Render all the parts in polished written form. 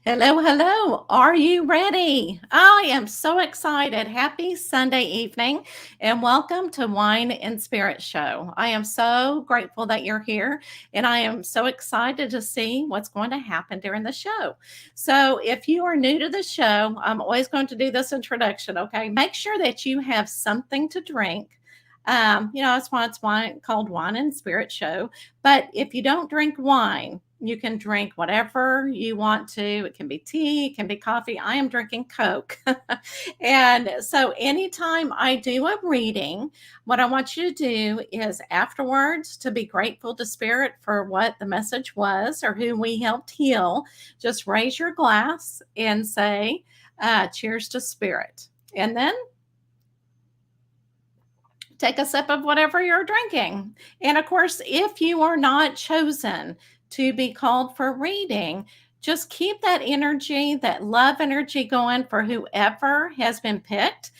Hello, hello. Are you ready? I am so excited. Happy Sunday evening and welcome to Wine and Spirit Show. I am so grateful that you're here and I am so excited to see what's going to happen during the show. So, if you are new to the show, I'm always going to do this introduction, okay? Make sure that you have something to drink. That's why it's wine called Wine and Spirit Show. But if you don't drink wine, you can drink whatever you want to. It can be tea, it can be coffee. I am drinking Coke. And so, anytime I do a reading, what I want you to do is afterwards to be grateful to Spirit for what the message was or who we helped heal. Just raise your glass and say, cheers to Spirit. And then take a sip of whatever you're drinking. And of course, if you are not chosen to be called for reading, just keep that energy, that love energy going for whoever has been picked,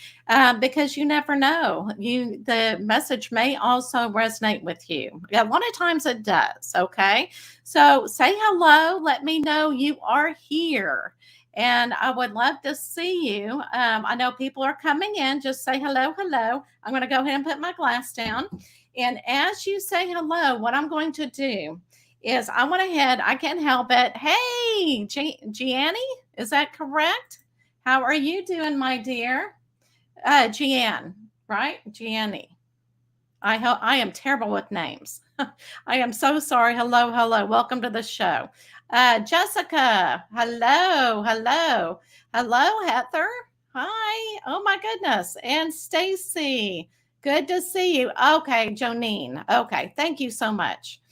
because you never know. The message may also resonate with you. Yeah, a lot of times it does. Okay, so say hello. Let me know you are here. And I would love to see you. I know people are coming in. Just say hello, hello. I'm going to go ahead and put my glass down. And as you say hello, what I'm going to do is I went ahead. I can't help it. Hey, Gianni, is that correct? How are you doing, my dear? Gian, right? Gianni. I am terrible with names. I am so sorry. Hello, hello. Welcome to the show. Jessica, hello, hello. Hello, Heather. Hi. Oh my goodness. And Stacy. Good to see you. Okay, Jonine. Okay, thank you so much.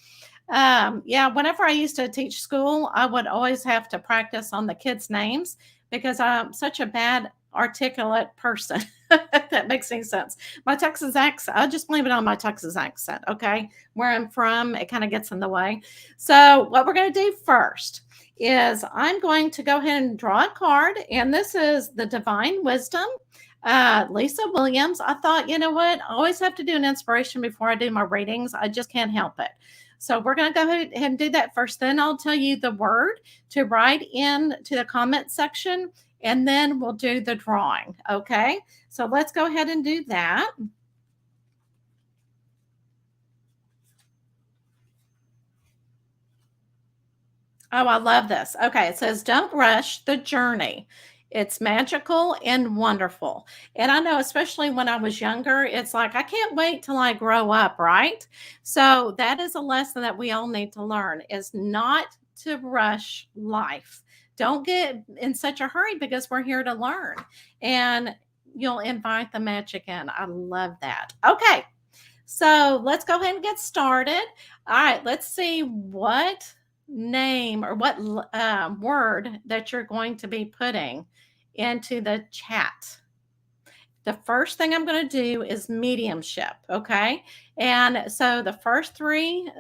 Yeah, whenever I used to teach school, I would always have to practice on the kids' names because I'm such a bad articulate person. If that makes any sense. My Texas accent, I'll just blame it on my Texas accent, okay? Where I'm from, it kind of gets in the way. So, what we're going to do first is I'm going to go ahead and draw a card, and this is the Divine Wisdom. Lisa Williams. I thought, you know what? I always have to do an inspiration before I do my readings. I just can't help it. So we're going to go ahead and do that first. Then I'll tell you the word to write in to the comment section, and then we'll do the drawing. Okay. So let's go ahead and do that. Oh, I love this. Okay, it says, don't rush the journey. It's magical and wonderful. And I know, especially when I was younger, it's like, I can't wait till I grow up, right? So that is a lesson that we all need to learn is not to rush life. Don't get in such a hurry because we're here to learn. And you'll invite the magic in. I love that. Okay, so let's go ahead and get started. All right, let's see what name or what word that you're going to be putting into the chat. The first thing I'm going to do is mediumship, okay? And so the first three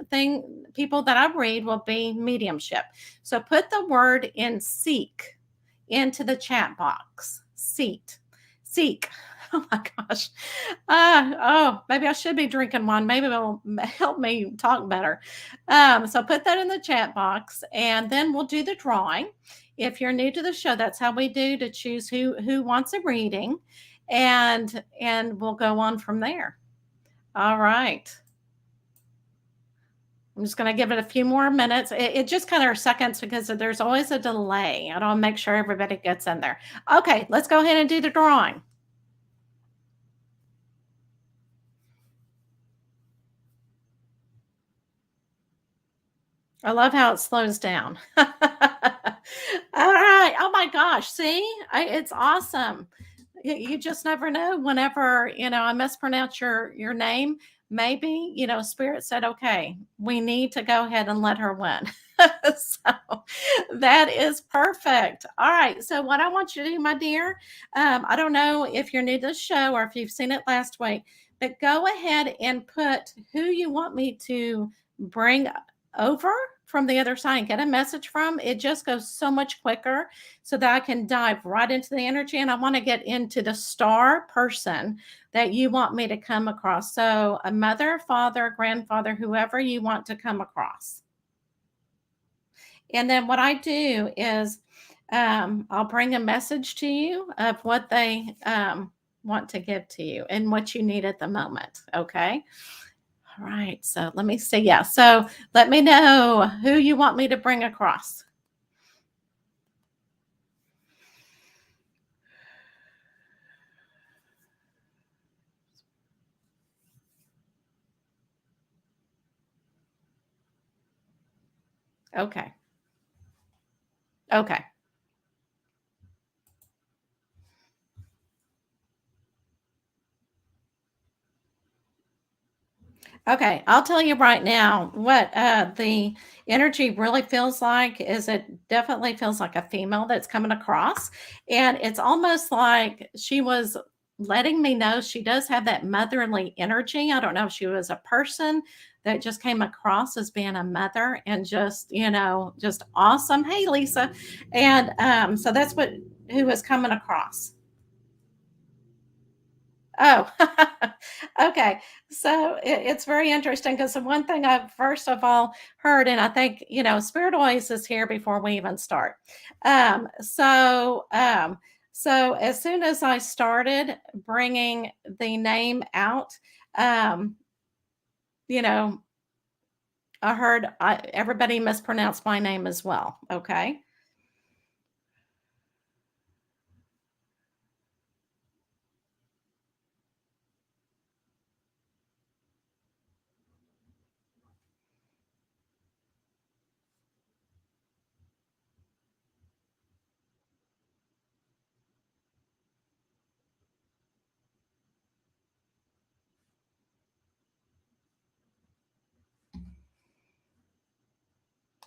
people that I read will be mediumship. So put the word in seek into the chat box. Seek. Oh my gosh. Maybe I should be drinking one. Maybe it'll help me talk better. So put that in the chat box, and then we'll do the drawing. If you're new to the show, that's how we do to choose who wants a reading, and we'll go on from there. All right. I'm just going to give it a few more minutes. It just kind of seconds because there's always a delay. I don't make sure everybody gets in there. Okay, let's go ahead and do the drawing. I love how it slows down. All right. Oh my gosh. See, it's awesome. You just never know. Whenever I mispronounce your name, maybe Spirit said, "Okay, we need to go ahead and let her win." So that is perfect. All right. So what I want you to do, my dear, I don't know if you're new to the show or if you've seen it last week, but go ahead and put who you want me to bring over from the other side and get a message from. It just goes so much quicker so that I can dive right into the energy. And I want to get into the star person that you want me to come across. So a mother, father, grandfather, whoever you want to come across. And then what I do is I'll bring a message to you of what they want to give to you and what you need at the moment. Okay. All right. So let me see. Yeah. So let me know who you want me to bring across. Okay. Okay. Okay, I'll tell you right now what the energy really feels like is it definitely feels like a female that's coming across. And it's almost like she was letting me know she does have that motherly energy. I don't know if she was a person that just came across as being a mother and just, just awesome. Hey, Lisa. And so that's what who was coming across. Oh, okay. So it's very interesting because the one thing I've first of all heard, and I think, Spirit always is here before we even start. Um, so, um, so as soon as I started bringing the name out, um, you know, I heard everybody mispronounced my name as well. Okay.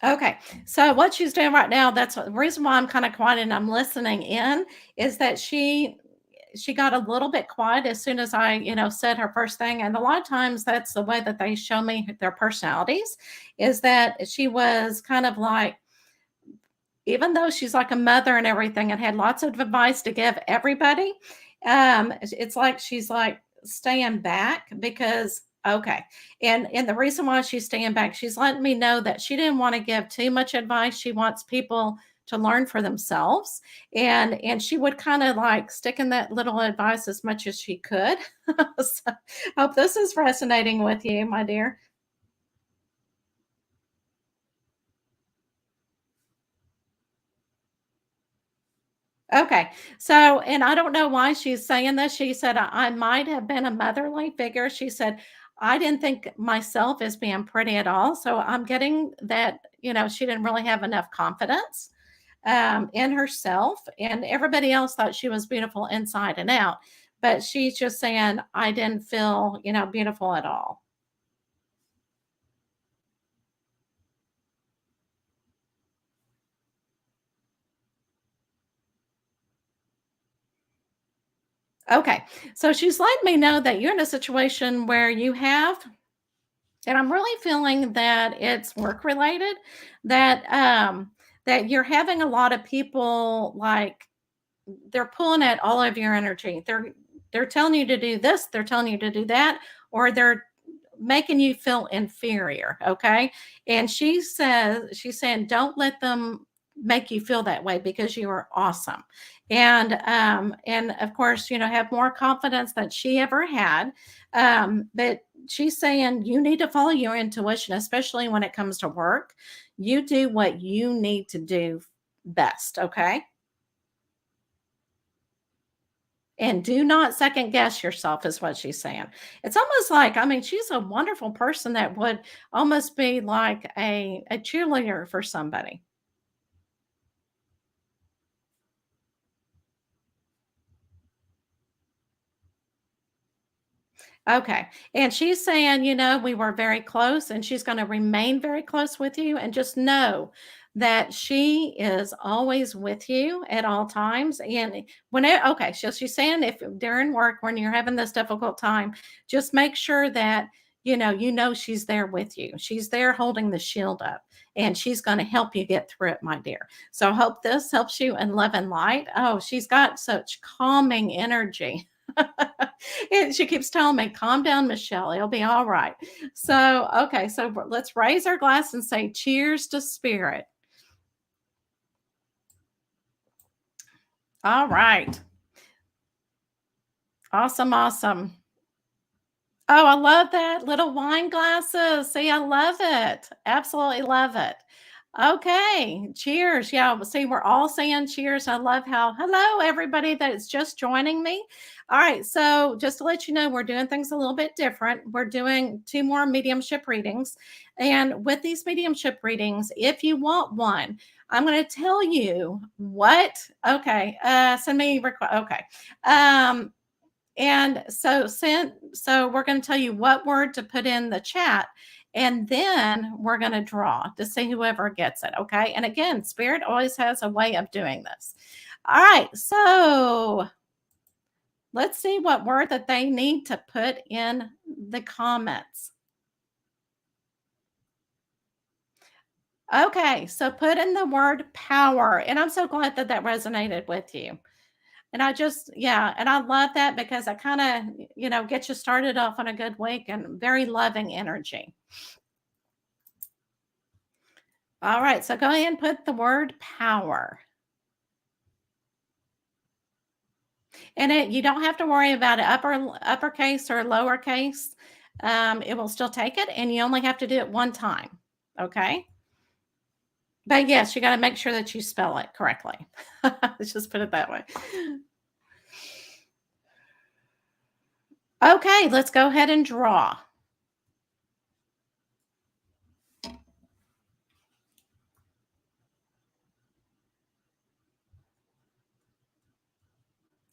Okay. So what she's doing right now, that's the reason why I'm kind of quiet and I'm listening in is that she got a little bit quiet as soon as I, said her first thing. And a lot of times that's the way that they show me their personalities is that she was kind of like, even though she's like a mother and everything and had lots of advice to give everybody, it's like she's like staying back because okay. And the reason why she's staying back, she's letting me know that she didn't want to give too much advice. She wants people to learn for themselves. And she would kind of like stick in that little advice as much as she could. So hope this is resonating with you, my dear. Okay. So, and I don't know why she's saying this. She said, I might have been a motherly figure. She said, I didn't think myself as being pretty at all. So I'm getting that, she didn't really have enough confidence in herself. And everybody else thought she was beautiful inside and out. But she's just saying, I didn't feel, beautiful at all. Okay. So she's letting me know that you're in a situation where you have and I'm really feeling that it's work related, that you're having a lot of people like they're pulling at all of your energy. They're telling you to do this, they're telling you to do that, or they're making you feel inferior. Okay. And she's saying, don't let them make you feel that way because you are awesome. And of course, have more confidence than she ever had. But she's saying you need to follow your intuition, especially when it comes to work. You do what you need to do best. Okay. And do not second guess yourself, is what she's saying. It's almost like, I mean, she's a wonderful person that would almost be like a cheerleader for somebody. Okay. And she's saying, we were very close and she's going to remain very close with you. And just know that she is always with you at all times. And okay. So she's saying if during work, when you're having this difficult time, just make sure that, she's there with you. She's there holding the shield up and she's going to help you get through it, my dear. So I hope this helps you in love and light. Oh, she's got such calming energy. And she keeps telling me, calm down, Michelle. It'll be all right. So, okay. So let's raise our glass and say cheers to spirit. All right. Awesome, awesome. Oh, I love that. Little wine glasses. See, I love it. Absolutely love it. Okay. Cheers. Yeah. See, we're all saying cheers. I love how, hello, everybody that is just joining me. All right. So, just to let you know, we're doing things a little bit different. We're doing two more mediumship readings. And with these mediumship readings, if you want one, I'm going to tell you what. Okay. Send me, okay. Um, and so we're going to tell you what word to put in the chat, and then we're going to draw to see whoever gets it. Okay. And again, Spirit always has a way of doing this. All right. So let's see what word that they need to put in the comments. Okay. So put in the word power. And I'm so glad that that resonated with you. And I just, yeah, and I love that because I kind of, get you started off on a good week and very loving energy. All right, so go ahead and put the word power. And you don't have to worry about it uppercase or lowercase. It will still take it, and you only have to do it one time. Okay. But yes, you got to make sure that you spell it correctly. Let's just put it that way. Okay, let's go ahead and draw.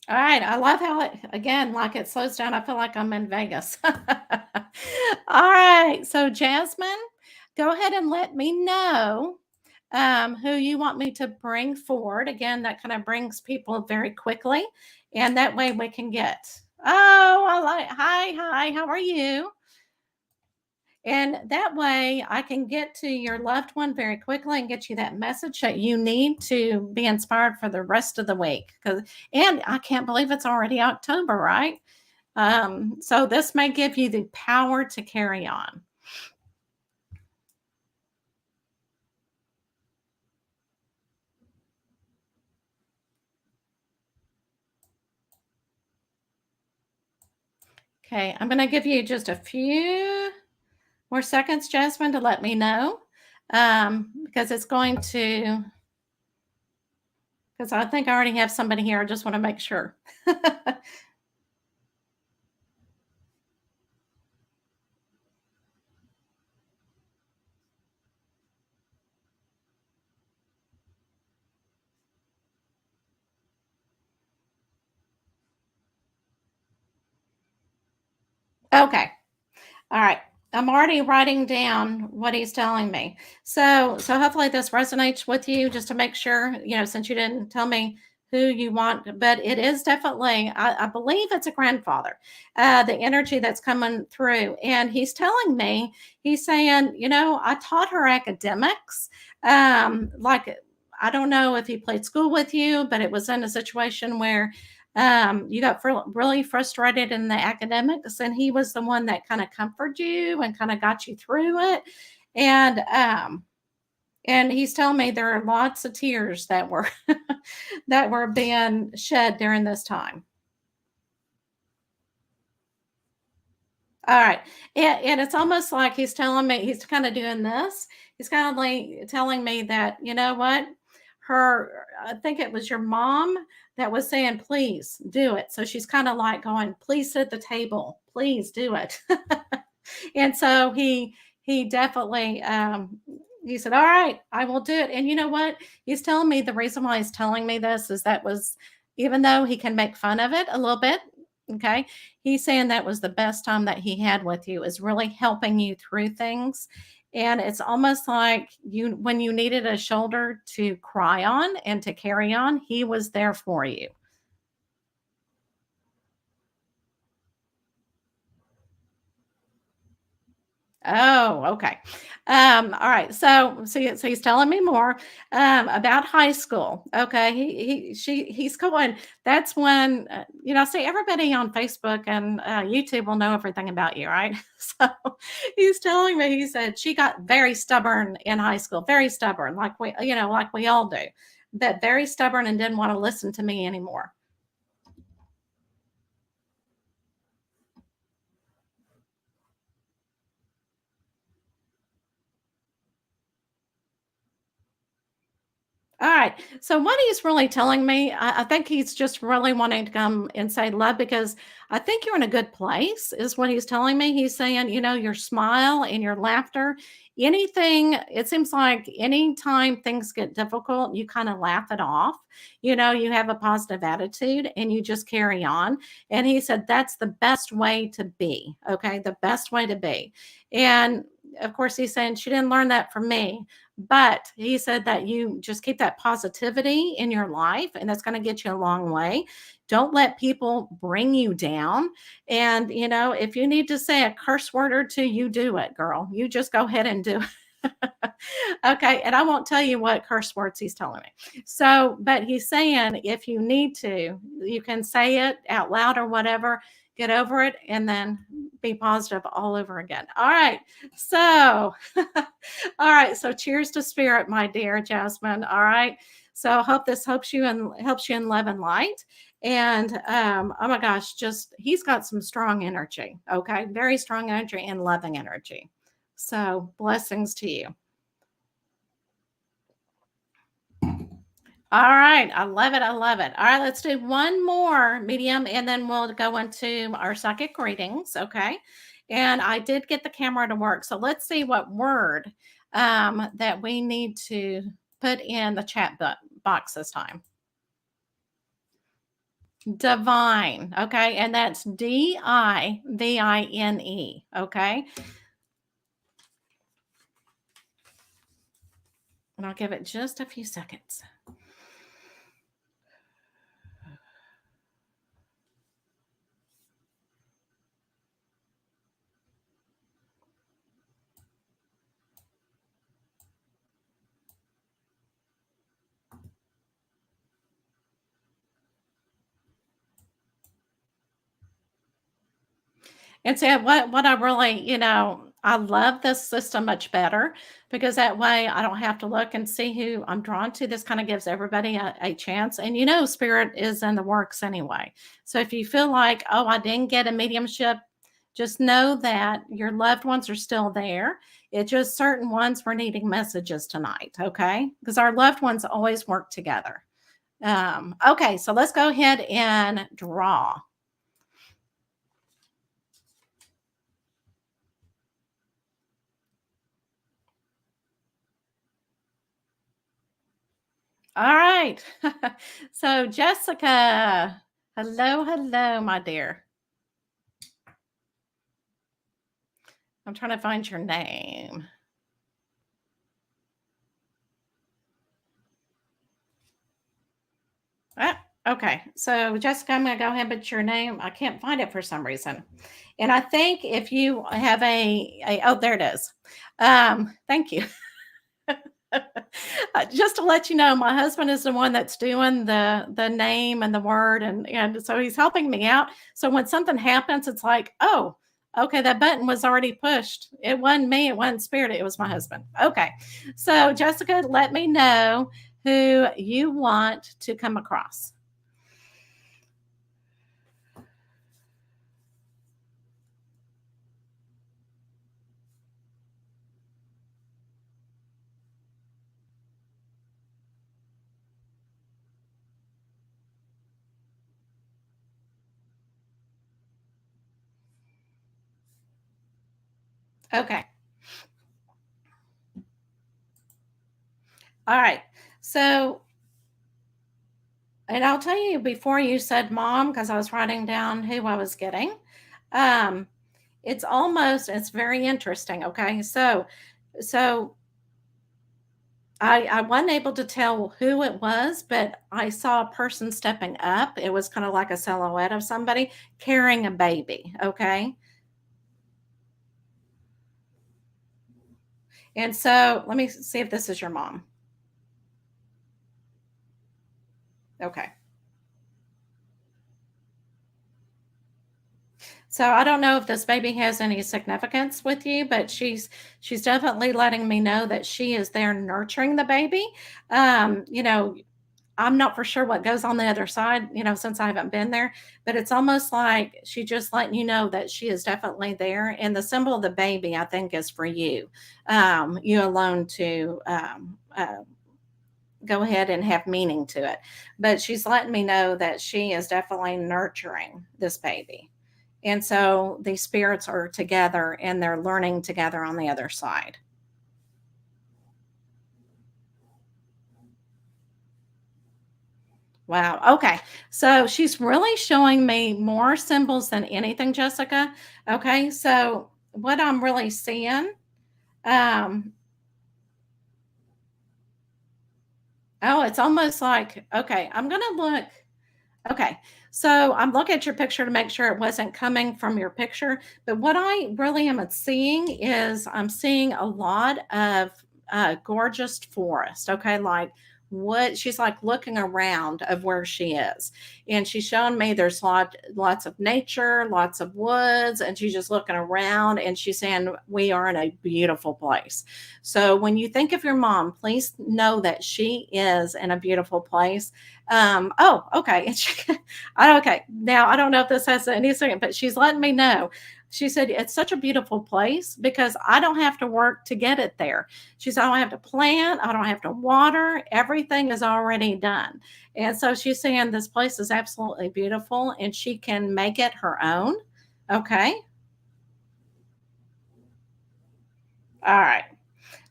All right. I love how it, again, like it slows down. I feel like I'm in Vegas. All right. So, Jasmine, go ahead and let me know who you want me to bring forward. Again, that kind of brings people very quickly. And that way we can get, oh, hi, how are you? And that way I can get to your loved one very quickly and get you that message that you need to be inspired for the rest of the week. And I can't believe it's already October, right? So this may give you the power to carry on. Okay, I'm going to give you just a few more seconds, Jasmine, to let me know because it's going to, because I think I already have somebody here. I just want to make sure. Okay. All right. I'm already writing down what he's telling me. So hopefully this resonates with you just to make sure, since you didn't tell me who you want, but it is definitely, I believe it's a grandfather, the energy that's coming through. And he's telling me, he's saying, I taught her academics. Like, I don't know if he played school with you, but it was in a situation where you got really frustrated in the academics, and he was the one that kind of comforted you and kind of got you through it. And he's telling me there are lots of tears that were that were being shed during this time. All right. And it's almost like he's telling me, he's kind of doing this. He's kind of like telling me that, you know what? I think it was your mom that was saying, please do it. So she's kind of like going, please sit at the table. Please do it. And so he definitely he said, all right, I will do it. And you know what? He's telling me the reason why he's telling me this is that was, even though he can make fun of it a little bit, okay, he's saying that was the best time that he had with you, is really helping you through things. And it's almost like when you needed a shoulder to cry on and to carry on, he was there for you. Oh, okay. All right. So he's telling me more about high school. Okay, he's going. That's when See, everybody on Facebook and YouTube will know everything about you, right? So he's telling me. He said she got very stubborn in high school, very stubborn, like we all do. That very stubborn and didn't want to listen to me anymore. All right. So what he's really telling me, I think he's just really wanting to come and say love because I think you're in a good place, is what he's telling me. He's saying, your smile and your laughter, anything, it seems like anytime things get difficult, you kind of laugh it off. You have a positive attitude and you just carry on. And he said that's the best way to be. Okay. The best way to be. And of course, he's saying she didn't learn that from me. But he said that you just keep that positivity in your life, and that's going to get you a long way. Don't let people bring you down. And, if you need to say a curse word or two, you do it, girl. You just go ahead and do it. Okay. And I won't tell you what curse words he's telling me. So, but he's saying if you need to, you can say it out loud or whatever, get over it, and then be positive all over again. All right. So, all right. So, cheers to spirit, my dear Jasmine. All right. So, I hope this helps you in love and light. And oh my gosh, just he's got some strong energy. Okay, very strong energy and loving energy. So, blessings to you. All right. I love it. I love it. All right. Let's do one more medium and then we'll go into our psychic readings. Okay. And I did get the camera to work. So let's see what word that we need to put in the box this time. Divine. Okay. And that's Divine. Okay. And I'll give it just a few seconds. And so what I really, I love this system much better because that way I don't have to look and see who I'm drawn to. This kind of gives everybody a chance. And spirit is in the works anyway. So if you feel like, oh, I didn't get a mediumship, just know that your loved ones are still there. It's just certain ones were needing messages tonight, okay? Because our loved ones always work together. Okay, so let's go ahead and draw. All right. So, Jessica, hello, hello, my dear. I'm trying to find your name. Ah, okay. So, Jessica, I'm going to go ahead and put your name. I can't find it for some reason. And I think if you have oh, there it is. Thank you. Just to let you know, my husband is the one that's doing the name and the word, and so he's helping me out. So when something happens, it's like, oh, okay, that button was already pushed. It wasn't me. It wasn't spirit. It was my husband. Okay, so Jessica, let me know who you want to come across. Okay. All right. So, and I'll tell you before you said mom, because I was writing down who I was getting. Um, it's very interesting. Okay. So I wasn't able to tell who it was, but I saw a person stepping up. It was kind of like a silhouette of somebody carrying a baby. Okay. And so let me see if this is your mom. Okay. So I don't know if this baby has any significance with you, but she's definitely letting me know that she is there nurturing the baby. You know, I'm not for sure what goes on the other side, since I haven't been there, but it's almost like she just letting you know that she is definitely there. And the symbol of the baby, I think, is for you, you alone to go ahead and have meaning to it. But she's letting me know that she is definitely nurturing this baby. And so these spirits are together and they're learning together on the other side. Wow. Okay. So she's really showing me more symbols than anything, Jessica. Okay. So what I'm really seeing, um, oh, it's almost like, okay, I'm going to look. Okay. So I'm looking at your picture to make sure it wasn't coming from your picture. But what I really am seeing is I'm seeing a lot of gorgeous forest. Okay. Like what she's like looking around of where she is. And she's showing me there's lots of nature, lots of woods, and she's just looking around and she's saying, we are in a beautiful place. So when you think of your mom, please know that she is in a beautiful place. Oh, okay. Okay. Now I don't know if this has any second, but she's letting me know. She said it's such a beautiful place because I don't have to work to get it there. She said I don't have to plant, I don't have to water, everything is already done. And so she's saying this place is absolutely beautiful and she can make it her own. Okay. All right.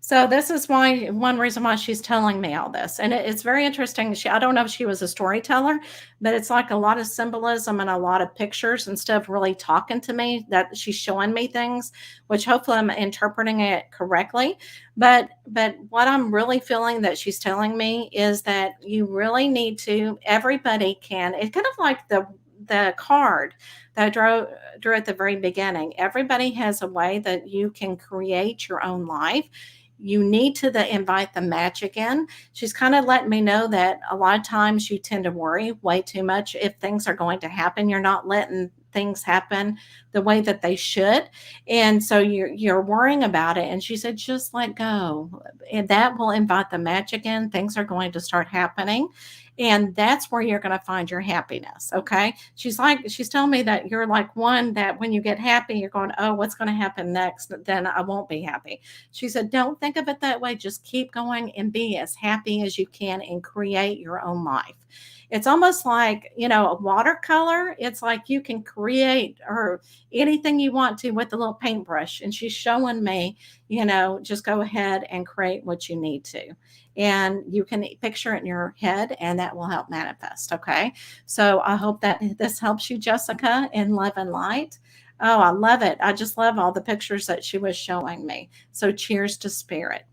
So this is why one reason why she's telling me all this, and it's very interesting. I don't know if she was a storyteller, but it's like a lot of symbolism and a lot of pictures instead of really talking to me. That she's showing me things, which hopefully I'm interpreting it correctly. But what I'm really feeling that she's telling me is that you really need to. Everybody can. It's kind of like the card that I drew at the very beginning. Everybody has a way that you can create your own life. You need to invite the magic in. She's kind of letting me know that a lot of times you tend to worry way too much if things are going to happen. You're not letting things happen the way that they should. And so you're worrying about it. And she said, just let go. And that will invite the magic in. Things are going to start happening. And that's where you're going to find your happiness. Okay. She's telling me that you're like one that when you get happy, you're going, oh, what's going to happen next? Then I won't be happy. She said, don't think of it that way. Just keep going and be as happy as you can and create your own life. It's almost like, a watercolor. It's like you can create or anything you want to with a little paintbrush. And she's showing me, just go ahead and create what you need to. And you can picture it in your head, and that will help manifest. Okay. So I hope that this helps you, Jessica, in love and light. Oh, I love it. I just love all the pictures that she was showing me. So cheers to spirit.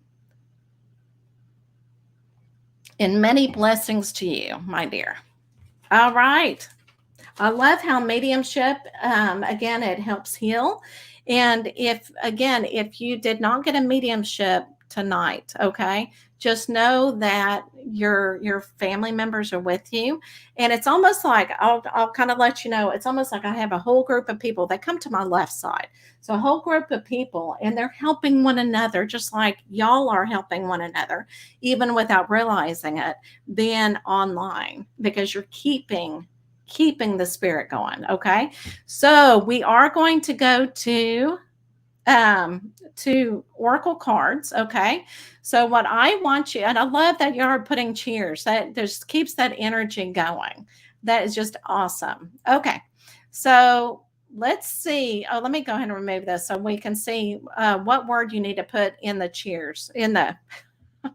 And many blessings to you, my dear. All right. I love how mediumship, again, it helps heal. And if you did not get a mediumship tonight, okay, just know that your family members are with you. And it's almost like I'll kind of let you know, it's almost like I have a whole group of people that come to my left side. So a whole group of people, and they're helping one another, just like y'all are helping one another, even without realizing it, being online because you're keeping the spirit going. Okay. So we are going to go to oracle cards. Okay. So what I want you, and I love that you're putting cheers, that just keeps that energy going. That is just awesome. Okay. So let's see. Oh, let me go ahead and remove this so we can see what word you need to put in the cheers in the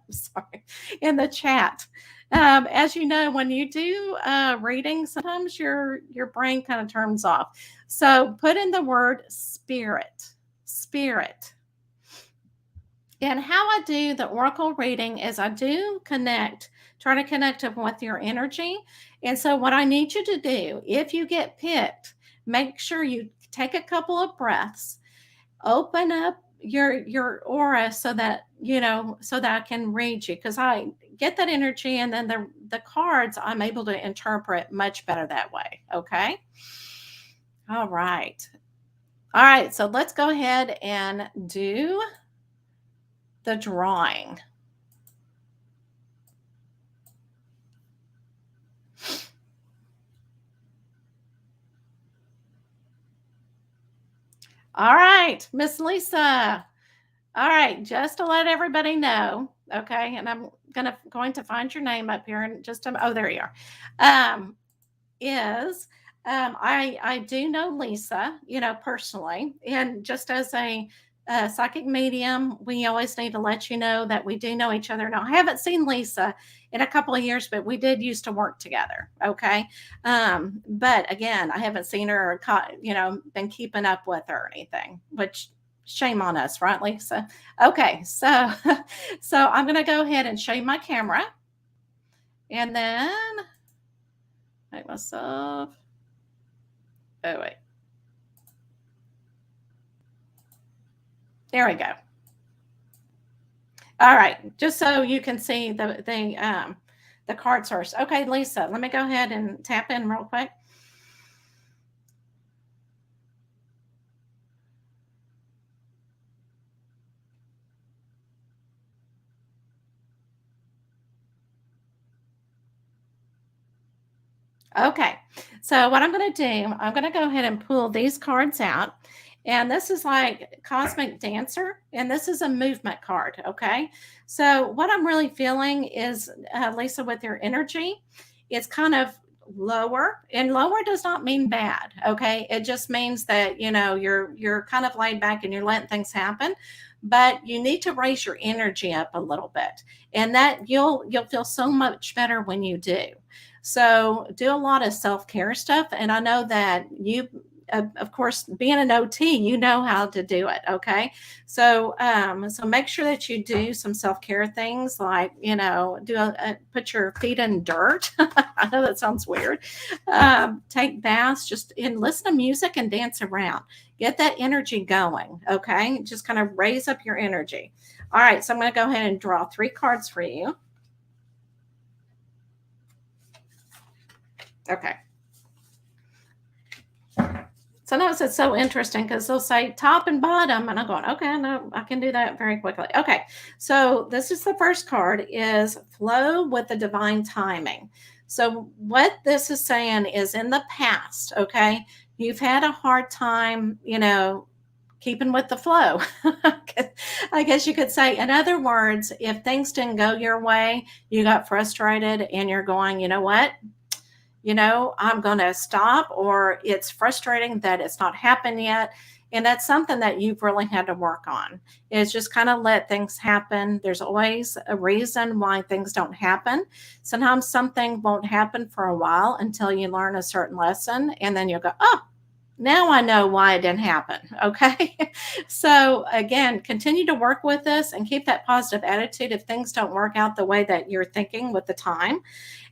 sorry, in the chat. As you know, when you do reading, sometimes your brain kind of turns off. So put in the word spirit, spirit. And how I do the oracle reading is I do try to connect up with your energy. And so what I need you to do, if you get picked, make sure you take a couple of breaths, open up your aura so that, so that I can read you, because I get that energy, and then the cards I'm able to interpret much better that way. Okay. All right. All right. So let's go ahead and do the drawing. All right, Miss Lisa. All right, just to let everybody know, okay, and I'm going to find your name up here in just a, oh, there you are. Um, is I do know Lisa, personally, and just as a psychic medium, we always need to let you know that we do know each other. Now, I haven't seen Lisa in a couple of years, but we did used to work together. Okay, but again, I haven't seen her or been keeping up with her or anything, which shame on us, right, Lisa? Okay, so so I'm gonna go ahead and show you my camera, and then make myself. Oh, wait. There we go. All right. Just so you can see the card source. Okay, Lisa, let me go ahead and tap in real quick. Okay. So what I'm going to do, I'm going to go ahead and pull these cards out. And this is like Cosmic Dancer, and this is a movement card. Okay. So what I'm really feeling is, Lisa, with your energy, it's kind of lower, and lower does not mean bad. Okay. It just means that, you're kind of laid back and you're letting things happen, but you need to raise your energy up a little bit, and that you'll feel so much better when you do. So do a lot of self-care stuff. And I know that you, of course, being an OT, you know how to do it. Okay. So make sure that you do some self-care things, like, put your feet in dirt. I know that sounds weird. Take baths, just and listen to music and dance around. Get that energy going. Okay. Just kind of raise up your energy. All right. So I'm going to go ahead and draw 3 cards for you. Okay. Sometimes it's so interesting because they'll say top and bottom, and I'm going, okay, no, I can do that very quickly. Okay, so this is the first card, is flow with the divine timing. So what this is saying is, in the past, okay, you've had a hard time, keeping with the flow. I guess you could say, in other words, if things didn't go your way, you got frustrated and you're going, you know what? I'm going to stop, or it's frustrating that it's not happened yet. And that's something that you've really had to work on, is just kind of let things happen. There's always a reason why things don't happen. Sometimes something won't happen for a while until you learn a certain lesson, and then you'll go, oh, now I know why it didn't happen. Okay. So again, continue to work with this and keep that positive attitude if things don't work out the way that you're thinking with the time.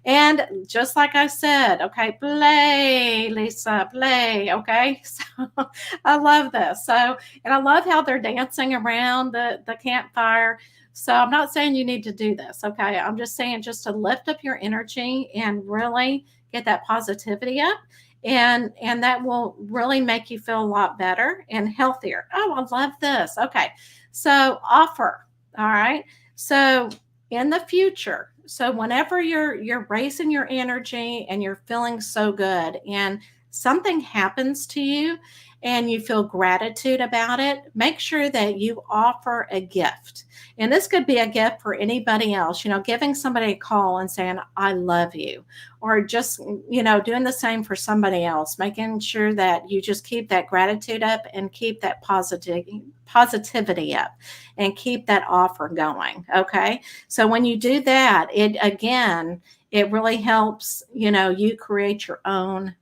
And just like I said, okay, play, Lisa, play. Okay. So I love this. So, and I love how they're dancing around the campfire. So I'm not saying you need to do this. Okay. I'm just saying, just to lift up your energy and really get that positivity up. And that will really make you feel a lot better and healthier. Oh, I love this. Okay. So offer. All right. So in the future, so whenever you're raising your energy and you're feeling so good, and something happens to you and you feel gratitude about it, make sure that you offer a gift. And this could be a gift for anybody else, giving somebody a call and saying, I love you, or just, doing the same for somebody else, making sure that you just keep that gratitude up and keep that positivity up and keep that offer going. Okay. So when you do that, it really helps, you create your own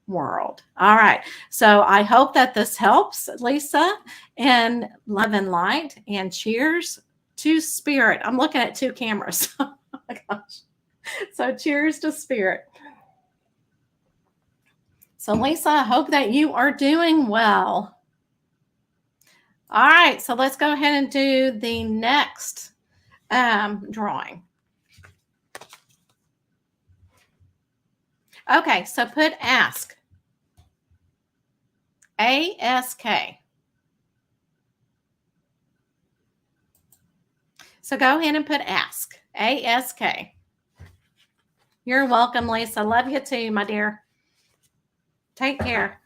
world. All right. So I hope that this helps, Lisa, and love and light, and cheers to spirit. I'm looking at 2 cameras. Oh my gosh. So cheers to spirit. So Lisa, I hope that you are doing well. All right, so let's go ahead and do the next drawing. Okay, so put ask. A-S-K. So go ahead and put ask. A-S-K. You're welcome, Lisa. Love you too, my dear. Take care.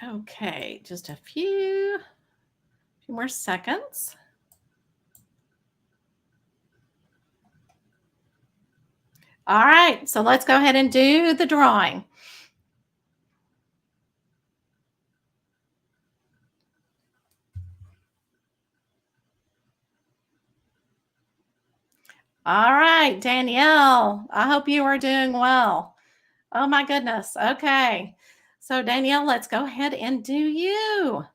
Okay, just a few more seconds. All right, so let's go ahead and do the drawing. All right, Danielle, I hope you are doing well. Oh my goodness. Okay. So Danielle, let's go ahead and do you.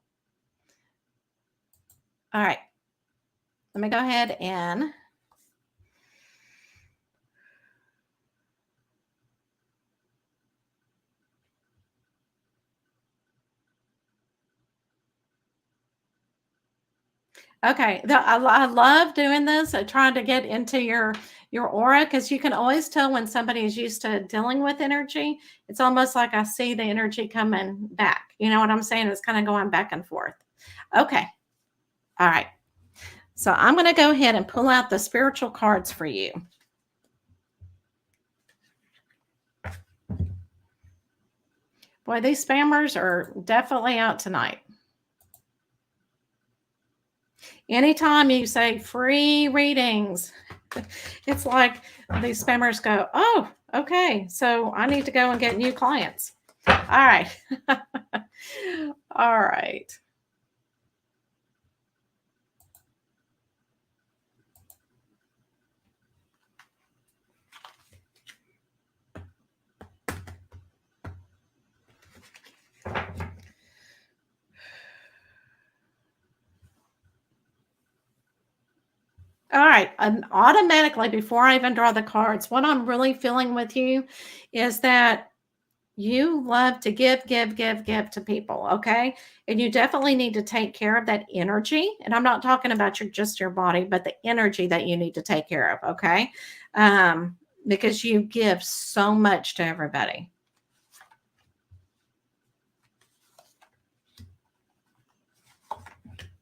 All right. Let me go ahead and okay. I love doing this, trying to get into your aura because you can always tell when somebody is used to dealing with energy. It's almost like I see the energy coming back. You know what I'm saying? It's kind of going back and forth. Okay. All right. So I'm going to go ahead and pull out the spiritual cards for you. Boy, these spammers are definitely out tonight. Anytime you say free readings, it's like these spammers go, oh, okay, so I need to go and get new clients. All right. All right. All right. Automatically, before I even draw the cards, what I'm really feeling with you is that you love to give to people, okay? And you definitely need to take care of that energy. And I'm not talking about just your body, but the energy that you need to take care of, okay? Because you give so much to everybody.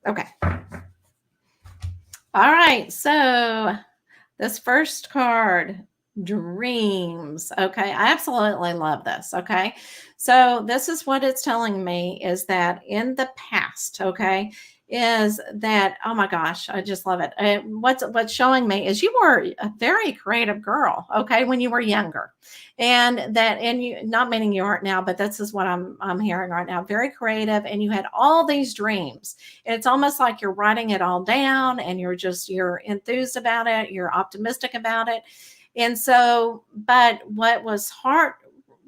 Okay. All right. So this first card, dreams. Okay. I absolutely love this. Okay. So this is what it's telling me is that in the past, okay, is that, oh my gosh, I just love it. What's showing me is you were a very creative girl, okay, when you were younger. And you, not meaning you aren't now, but this is what I'm hearing right now. Very creative, and you had all these dreams. It's almost like you're writing it all down and you're enthused about it, you're optimistic about it. And so, but what was heart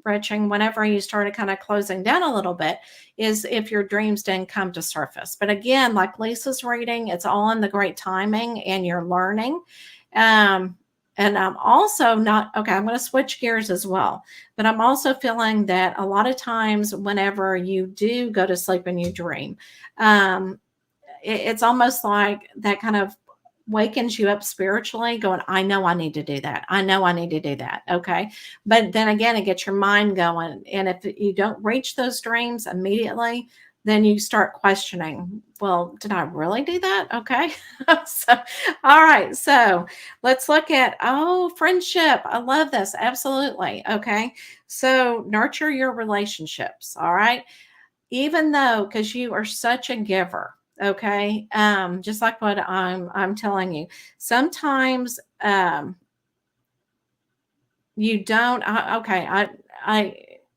wrenching whenever you started kind of closing down a little bit is if your dreams didn't come to surface. But again, like Lisa's reading, it's all in the great timing and you're learning. Um, and I'm also not, okay, I'm going to switch gears as well. But I'm also feeling that a lot of times, whenever you do go to sleep and you dream, um, it's almost like that kind of wakens you up spiritually going, I know I need to do that. I know I need to do that. Okay. But then again, it gets your mind going. And if you don't reach those dreams immediately, then you start questioning, well, did I really do that? Okay. So, all right. So let's look at, oh, friendship. I love this. Absolutely. Okay. So nurture your relationships. All right. Even though, because you are such a giver, okay, just like what I'm telling you, sometimes you don't. Okay,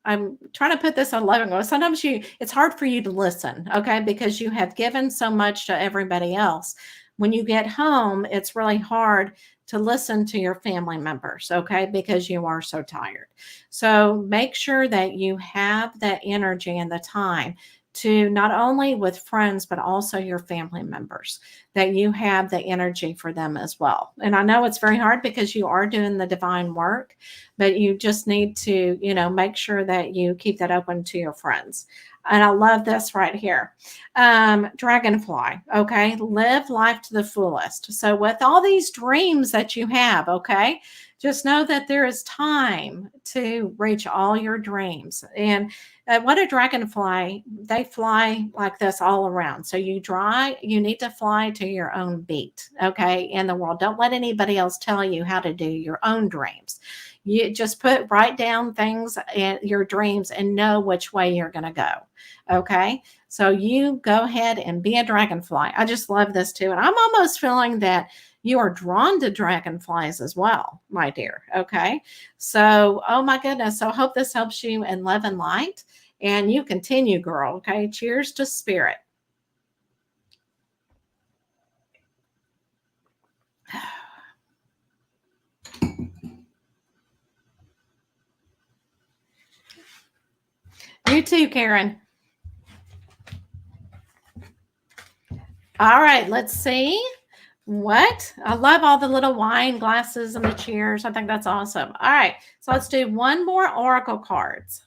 I'm trying to put this on level. Sometimes it's hard for you to listen, okay, because you have given so much to everybody else. When you get home, it's really hard to listen to your family members, okay, because you are so tired. So make sure that you have that energy and the time to not only with friends, but also your family members, that you have the energy for them as well. And I know it's very hard because you are doing the divine work, but you just need to, make sure that you keep that open to your friends. And I love this right here. Dragonfly, okay? Live life to the fullest. So, with all these dreams that you have, okay, just know that there is time to reach all your dreams. And what a dragonfly, they fly like this all around. So, you need to fly to your own beat, okay, in the world. Don't let anybody else tell you how to do your own dreams. You just write down things in your dreams and know which way you're going to go. Okay. So you go ahead and be a dragonfly. I just love this too. And I'm almost feeling that you are drawn to dragonflies as well, my dear. Okay. So, oh my goodness. So I hope this helps you in love and light. And you continue, girl. Okay. Cheers to spirit. You too, Karen. All right, let's see. What? I love all the little wine glasses and the cheers. I think that's awesome. All right, so let's do one more oracle cards.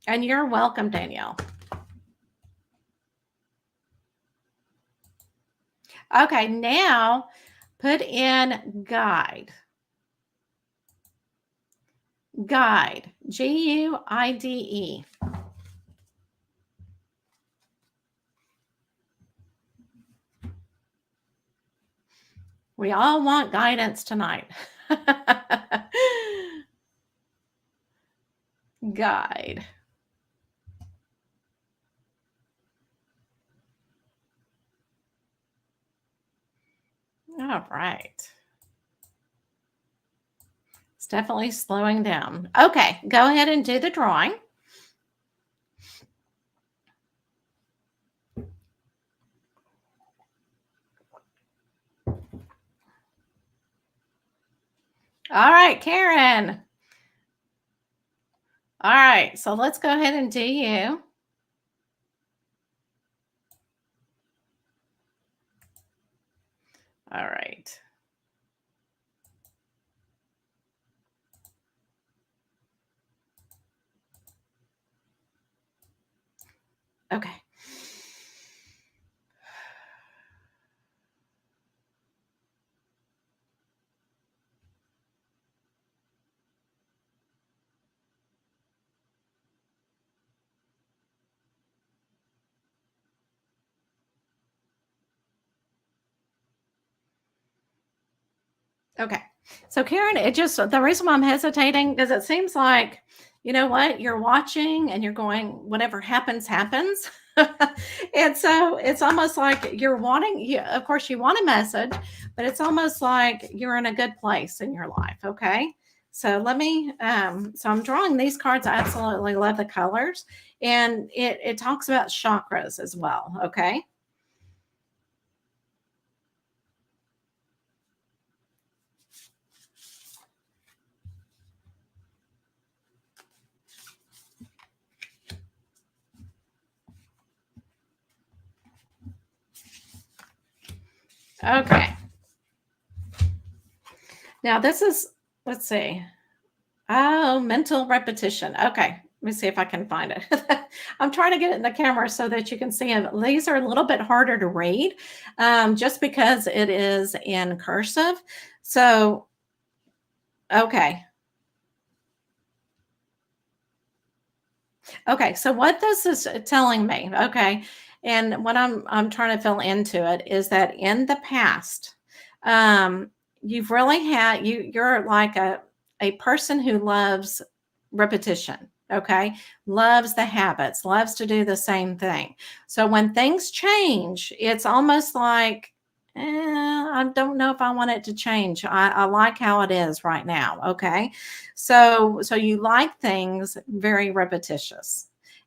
And you're welcome, Danielle. Okay, now put in guide. Guide. Guide. We all want guidance tonight. Guide. All right. It's definitely slowing down. Okay, go ahead and do the drawing. All right, Karen. All right, so let's go ahead and do you. All right. Okay. Okay. So Karen, the reason why I'm hesitating because it seems like, you know what, you're watching and you're going, whatever happens, happens. And so it's almost like of course you want a message, but it's almost like you're in a good place in your life. Okay. So so I'm drawing these cards. I absolutely love the colors. And it talks about chakras as well. Okay. Okay. Now let's see. Oh, mental repetition. Okay. Let me see if I can find it. I'm trying to get it in the camera so that you can see it. These are a little bit harder to read just because it is in cursive. So, okay. Okay. So what this is telling me, okay, and what I'm trying to fill into it is that in the past, you've really you're like a person who loves repetition, okay, loves the habits, loves to do the same thing. So when things change, it's almost like I don't know if I want it to change. I like how it is right now. Okay. So you like things very repetitious.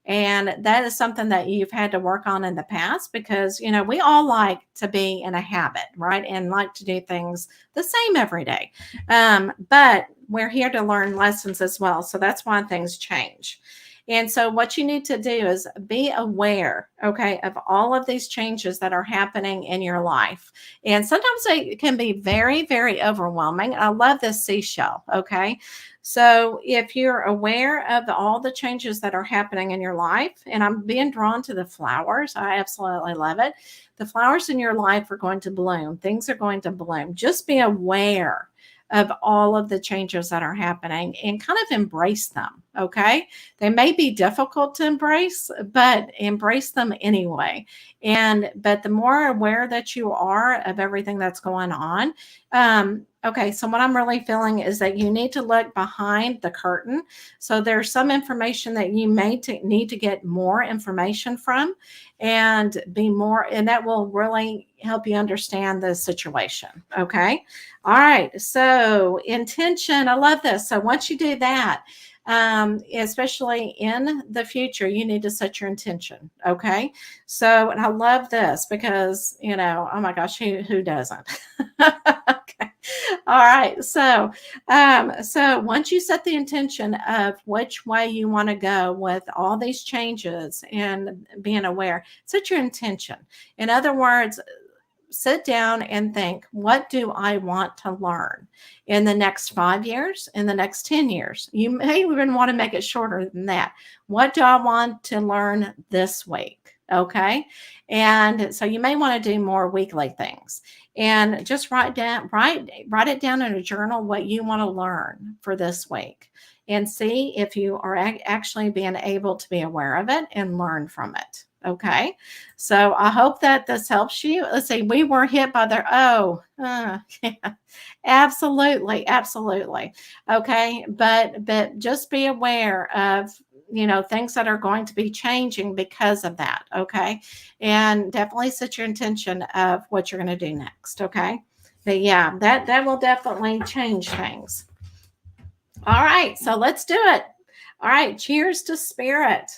And that is something that you've had to work on in the past because, we all like to be in a habit, right? And like to do things the same every day. But we're here to learn lessons as well. So that's why things change. And so what you need to do is be aware, okay, of all of these changes that are happening in your life. And sometimes they can be very, very overwhelming. I love this seashell, okay? So if you're aware of all the changes that are happening in your life, and I'm being drawn to the flowers, I absolutely love it. The flowers in your life are going to bloom. Things are going to bloom. Just be aware of all of the changes that are happening and kind of embrace them. Okay. They may be difficult to embrace, but embrace them anyway. But the more aware that you are of everything that's going on, okay, so what I'm really feeling is that you need to look behind the curtain. So there's some information that you may need to get more information from and be more, and that will really help you understand the situation. Okay. All right. So intention, I love this. So once you do that, especially in the future, you need to set your intention. Okay. So, and I love this because, oh my gosh, who doesn't? Okay. All right. So once you set the intention of which way you want to go with all these changes and being aware, set your intention. In other words, sit down and think, what do I want to learn in the next 5 years, in the next 10 years? You may even want to make it shorter than that. What do I want to learn this week? Okay. And so you may want to do more weekly things and just write it down in a journal what you want to learn for this week and see if you are actually being able to be aware of it and learn from it. Okay. So I hope that this helps you. Let's see, we were hit by yeah, absolutely, absolutely. Okay. But just be aware of, things that are going to be changing because of that. Okay. And definitely set your intention of what you're going to do next. Okay. But yeah, that will definitely change things. All right. So let's do it. All right. Cheers to spirit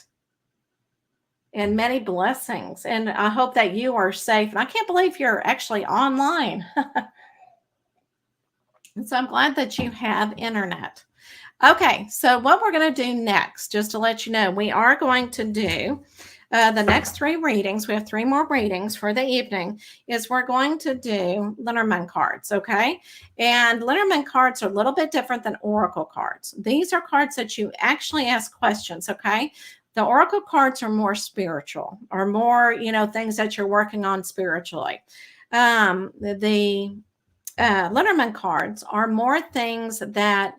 and many blessings. And I hope that you are safe. And I can't believe you're actually online. And so I'm glad that you have internet. Okay, so what we're going to do next, just to let you know, we are going to do the next 3 readings. We have 3 more readings for the evening. Is we're going to do Lenormand cards, okay? And Lenormand cards are a little bit different than oracle cards. These are cards that you actually ask questions, okay? The oracle cards are more spiritual, or more, things that you're working on spiritually. The Lenormand cards are more things that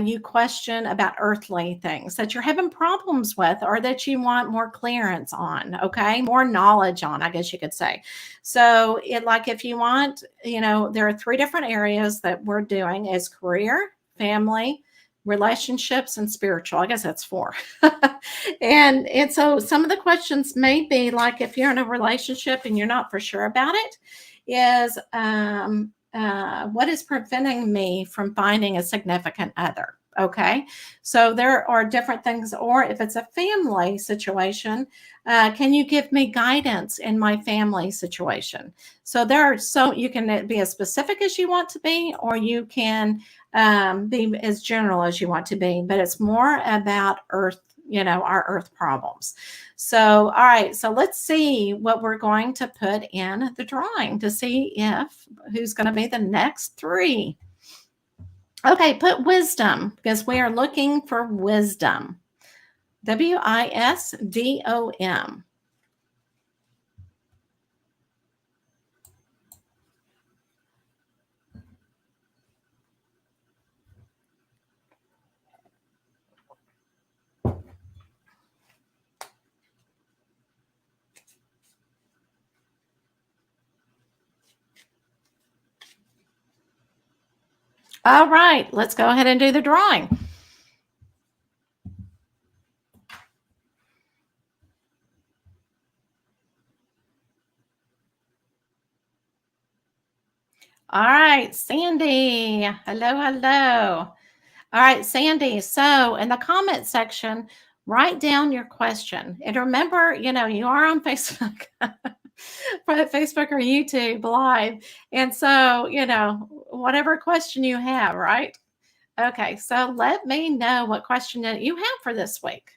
you question about earthly things that you're having problems with or that you want more clearance on, okay? More knowledge on, I guess you could say. So if you want, there are 3 different areas that we're doing is career, family, relationships, and spiritual. I guess that's 4. And so some of the questions may be like, if you're in a relationship and you're not for sure about it, is what is preventing me from finding a significant other? Okay. So there are different things, or if it's a family situation, can you give me guidance in my family situation? So you can be as specific as you want to be, or you can be as general as you want to be, but it's more about earth, our earth problems. So, all right. So let's see what we're going to put in the drawing to see who's going to be the next 3. Okay, put wisdom because we are looking for wisdom. Wisdom. All right, let's go ahead and do the drawing. All right, Sandy. Hello, hello. All right, Sandy. So in the comment section, write down your question. And remember, you are on Facebook, Facebook or YouTube live. And so, whatever question you have, right? Okay, so let me know what question that you have for this week.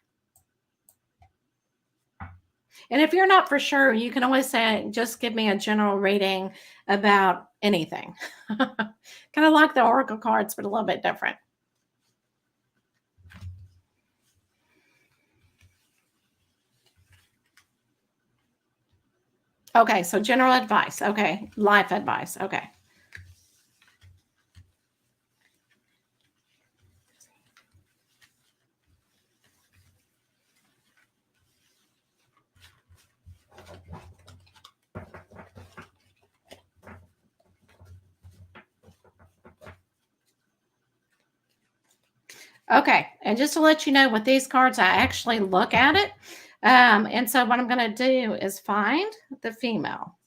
And if you're not for sure, you can always say, just give me a general reading about anything. Kind of like the oracle cards, but a little bit different. Okay, so general advice. Okay, life advice. Okay. Okay, and just to let you know, with these cards, I actually look at it. And so what I'm going to do is find the female.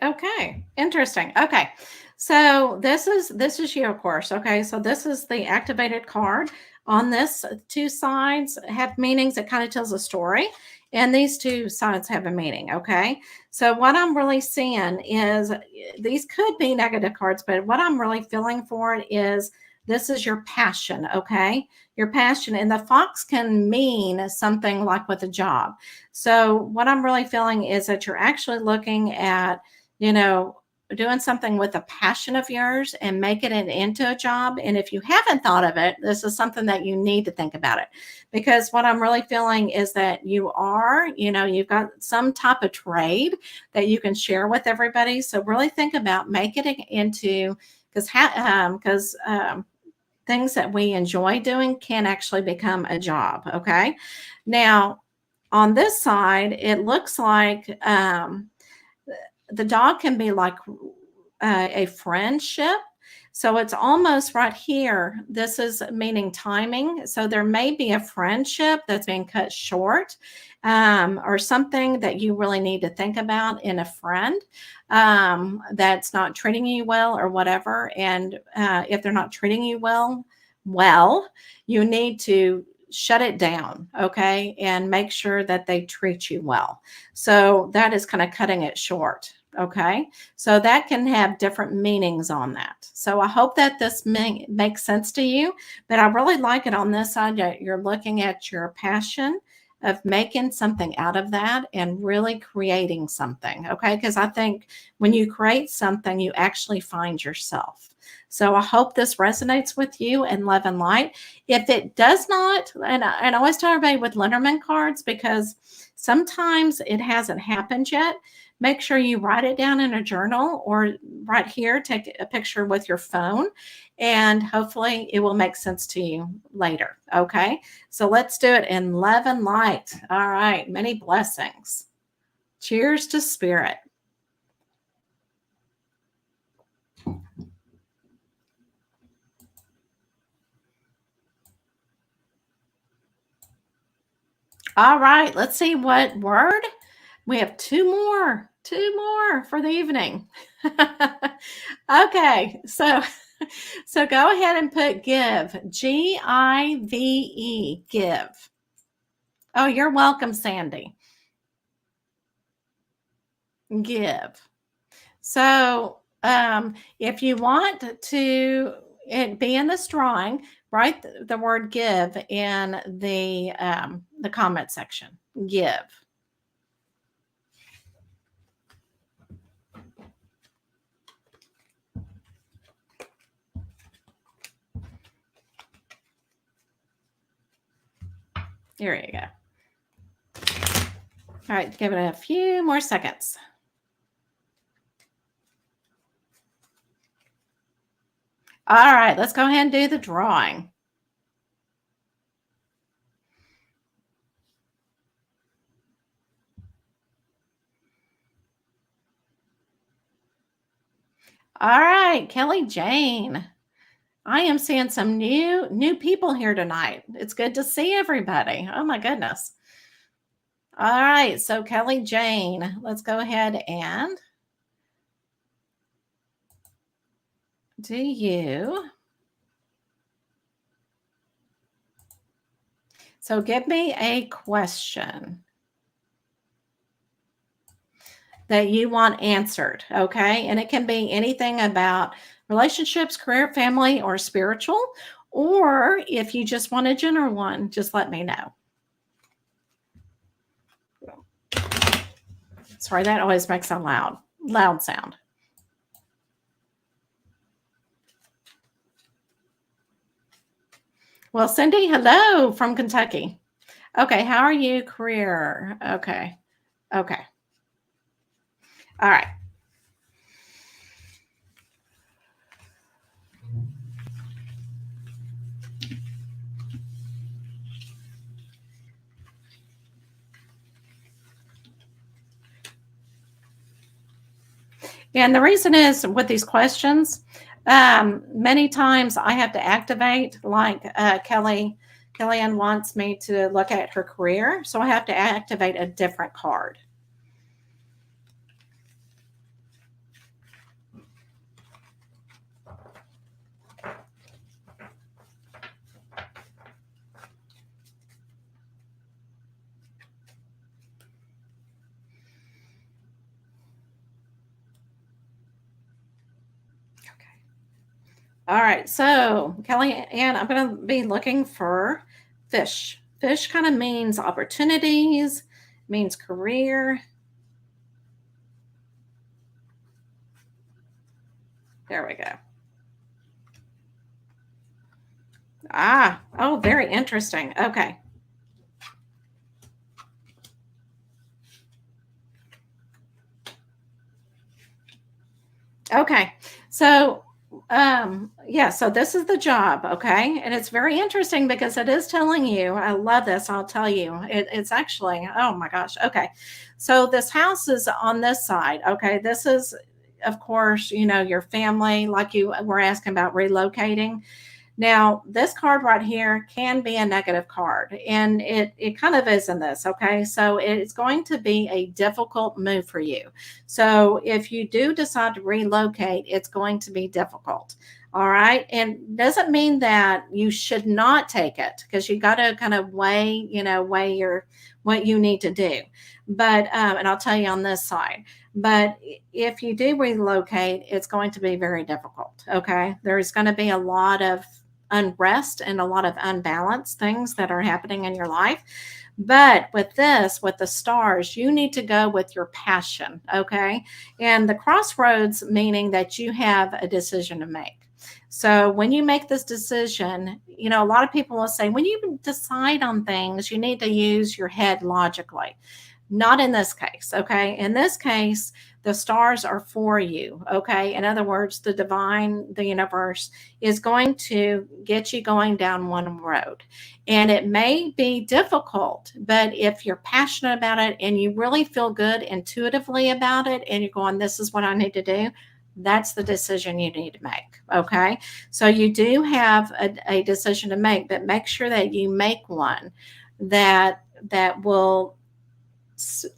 Okay, interesting. Okay. So this is you, of course. Okay. So this is the activated card. On this, two sides have meanings. It kind of tells a story. And these two sides have a meaning. Okay. So what I'm really seeing is these could be negative cards, but what I'm really feeling for it is this is your passion. Okay. Your passion. And the fox can mean something like with a job. So what I'm really feeling is that you're actually looking at, you know, doing something with a passion of yours and making it into a job. And if you haven't thought of it, this is something that you need to think about it. Because what I'm really feeling is that you are, you've got some type of trade that you can share with everybody. So really think about making it into, because things that we enjoy doing can actually become a job. Okay. Now, on this side, it looks like the dog can be like a friendship. So it's almost right here. This is meaning timing. So there may be a friendship that's being cut short, or something that you really need to think about in a friend that's not treating you well or whatever. And if they're not treating you well, you need to shut it down, okay, and make sure that they treat you well. So that is kind of cutting it short. Okay. So that can have different meanings on that. So I hope that this makes sense to you. But I really like it on this side that you're looking at your passion of making something out of that and really creating something. Okay. Because I think when you create something, you actually find yourself. So I hope this resonates with you in love and light. If it does not, and I always tell everybody with Lenormand cards, because sometimes it hasn't happened yet, make sure you write it down in a journal or right here, take a picture with your phone, and hopefully it will make sense to you later. Okay. So let's do it in love and light. All right. Many blessings. Cheers to spirit. All right. Let's see what word. We have two more for the evening. Okay. So go ahead and put give, Give, give. Oh, you're welcome, Sandy. Give. So if you want to be in this drawing, write the word give in the comment section. Give. Here you go. All right, give it a few more seconds. All right, let's go ahead and do the drawing. All right, Kelly Jane. I am seeing some new people here tonight. It's good to see everybody. Oh my goodness. All right, so Kelly Jane, let's go ahead and do you. So give me a question that you want answered, okay? And it can be anything about relationships, career, family, or spiritual. Or if you just want a general one, just let me know. Sorry, that always makes a loud sound. Well, Cindy, hello from Kentucky. Okay, how are you? Career. Okay. Okay. All right. And the reason is with these questions, many times I have to activate, like Kellyanne wants me to look at her career. So I have to activate a different card. All right, so Kellyanne, I'm going to be looking for fish. Fish kind of means opportunities, means career. There we go. Oh, very interesting. Okay. Okay. So, yeah, so this is the job, okay? And it's very interesting because it is telling you, I love this, I'll tell you. It's actually, oh my gosh. Okay. So this house is on this side, okay? This is, of course, your family, like you were asking about relocating. Now, this card right here can be a negative card, and it kind of is in this, okay? So it's going to be a difficult move for you. So if you do decide to relocate, it's going to be difficult. All right. And doesn't mean that you should not take it, because you got to kind of weigh your what you need to do. But and I'll tell you on this side. But if you do relocate, it's going to be very difficult. Okay. There's going to be a lot of unrest and a lot of unbalanced things that are happening in your life. But with this, with the stars, you need to go with your passion. Okay. And the crossroads, meaning that you have a decision to make. So when you make this decision, a lot of people will say, when you decide on things, you need to use your head logically. Not in this case, okay? In this case, the stars are for you, okay? In other words, the divine, the universe is going to get you going down one road. And it may be difficult, but if you're passionate about it and you really feel good intuitively about it and you're going, this is what I need to do, that's the decision you need to make, okay? So you do have a decision to make, but make sure that you make one that will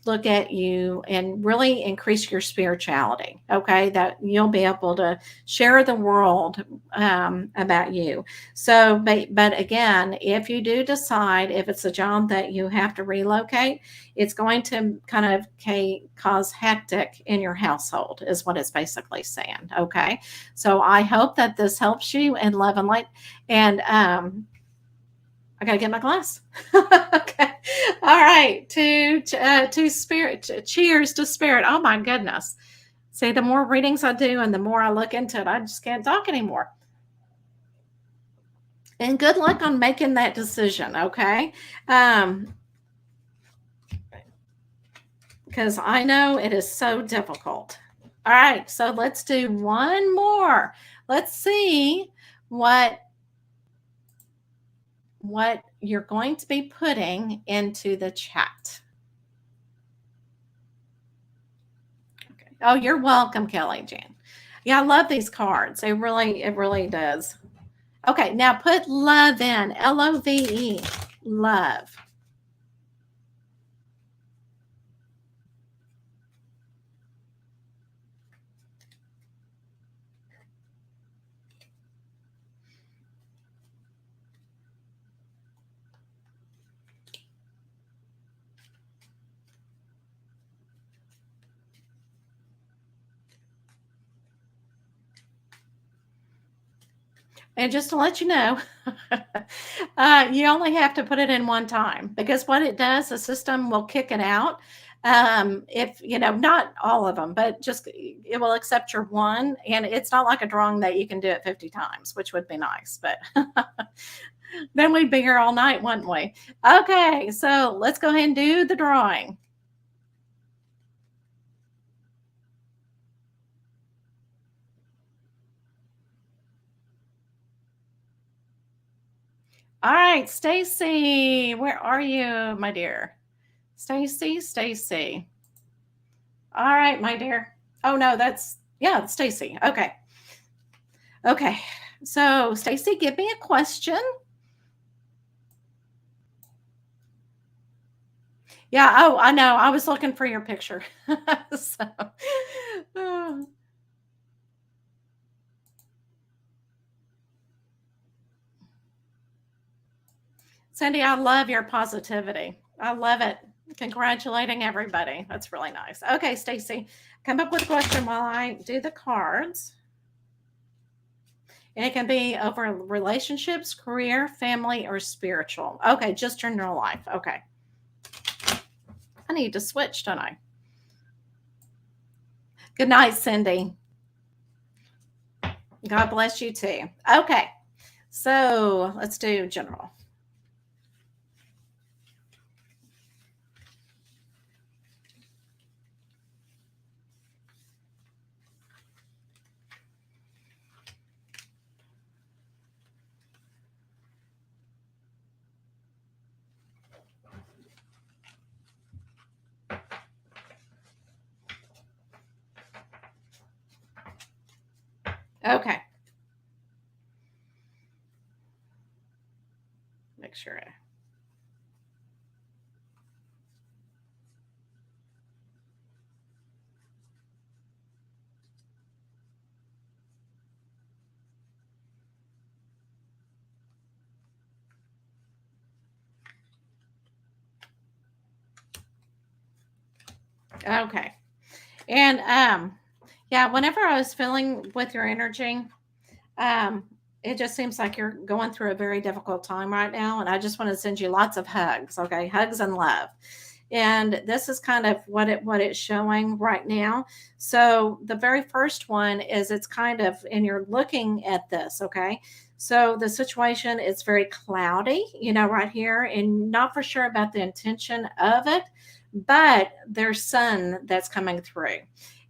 look at you and really increase your spirituality, okay, that you'll be able to share the world about you. So but again, if you do decide, if it's a job that you have to relocate, it's going to kind of cause hectic in your household, is what it's basically saying. Okay, so I hope that this helps you in love and light. And I gotta get my glass. Okay. All right. To spirit. Cheers to spirit. Oh my goodness. See, the more readings I do and the more I look into it, I just can't talk anymore. And good luck on making that decision. Okay. Because I know it is so difficult. All right. So let's do one more. Let's see what you're going to be putting into the chat. Okay. Oh, you're welcome, Kelly Jan. Yeah, I love these cards. It really does. Okay, now put love in. Love. Love. And just to let you know, you only have to put it in one time because what it does, the system will kick it out. If you know, not all of them, but just it will accept your one, and it's not like a drawing that you can do it 50 times, which would be nice, but then we'd be here all night, wouldn't we? Okay, so let's go ahead and do the drawing. All right, Stacy, where are you, my dear? Stacy, Stacy. All right, my dear. Oh no, yeah, Stacy. Okay. Okay. So, Stacy, give me a question. Yeah, oh, I know. I was looking for your picture. So, oh, Cindy, I love your positivity. I love it. Congratulating everybody. That's really nice. Okay, Stacy, come up with a question while I do the cards. And it can be over relationships, career, family, or spiritual. Okay, just general life. Okay. I need to switch, don't I? Good night, Cindy. God bless you too. Okay. So let's do general. Okay. Make sure. Okay. And yeah, whenever I was feeling with your energy, um, it just seems like you're going through a very difficult time right now. And I just want to send you lots of hugs. Okay. Hugs and love. And this is kind of what it's showing right now. So the very first one is it's kind of, and you're looking at this, okay? So the situation is very cloudy, right here, and not for sure about the intention of it, but there's sun that's coming through.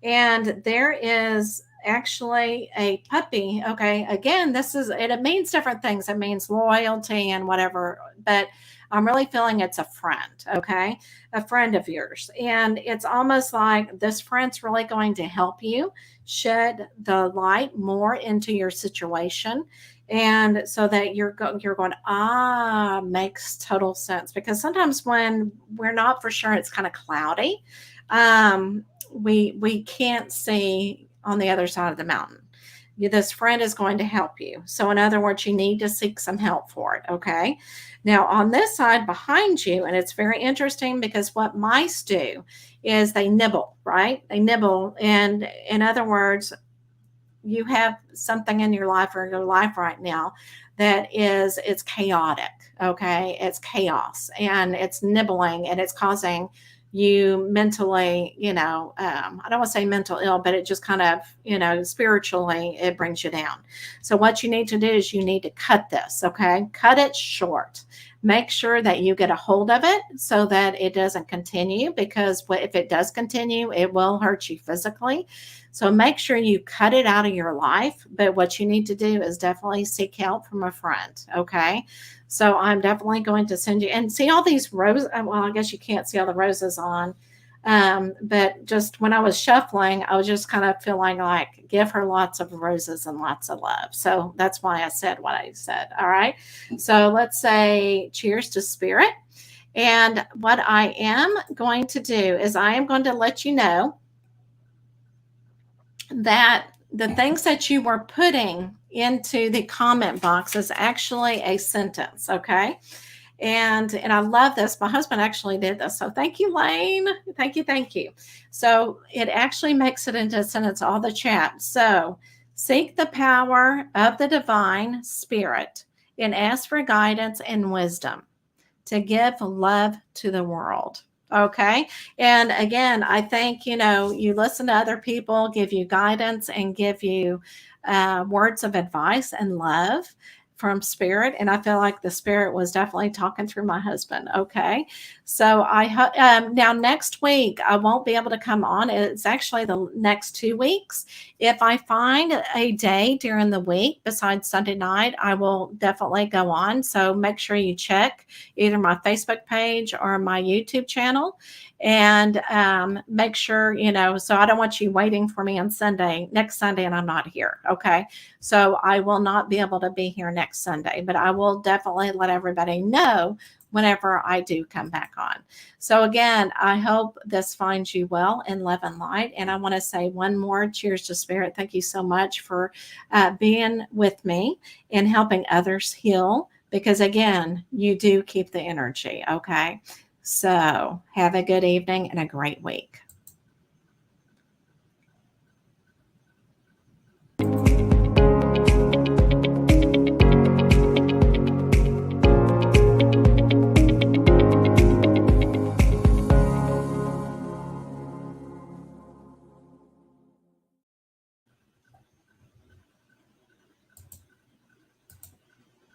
And there is actually a puppy. Okay. Again, it means different things. It means loyalty and whatever, but I'm really feeling it's a friend. Okay. A friend of yours. And it's almost like this friend's really going to help you shed the light more into your situation. And so that you're going, makes total sense. Because sometimes when we're not for sure, it's kind of cloudy. We can't see on the other side of the mountain. This friend is going to help you. So, in other words, you need to seek some help for it. Okay. Now, on this side behind you, and it's very interesting because what mice do is they nibble, right? They nibble. And in other words, you have something in your life or your life right now it's chaotic. Okay. It's chaos and it's nibbling and it's causing you mentally, I don't want to say mental ill, but it just kind of, spiritually, it brings you down. So what you need to do is you need to cut this. Okay. Cut it short. Make sure that you get a hold of it so that it doesn't continue, because if it does continue, it will hurt you physically. So make sure you cut it out of your life. But what you need to do is definitely seek help from a friend. Okay. So I'm definitely going to send you and see all these roses. Well, I guess you can't see all the roses on. But just when I was shuffling, I was just kind of feeling like give her lots of roses and lots of love. So that's why I said what I said. All right. So let's say cheers to spirit. And what I am going to do is I am going to let you know that the things that you were putting into the comment box is actually a sentence. Okay. And I love this. My husband actually did this. So thank you, Lane. Thank you. So it actually makes it into a sentence, all the chat. So Seek the power of the divine spirit and ask for guidance and wisdom to give love to the world. Okay. And again, I think, you listen to other people, give you guidance and give you words of advice and love from spirit. And I feel like the spirit was definitely talking through my husband. Okay. So now next week, I won't be able to come on. It's actually the next 2 weeks. If I find a day during the week besides Sunday night, I will definitely go on. So make sure you check either my Facebook page or my YouTube channel. And make sure, so I don't want you waiting for me on next Sunday, and I'm not here. Okay. So I will not be able to be here next Sunday, but I will definitely let everybody know whenever I do come back on. So again, I hope this finds you well in love and light. And I want to say one more cheers to spirit. Thank you so much for being with me and helping others heal, because again, you do keep the energy. Okay. So have a good evening and a great week.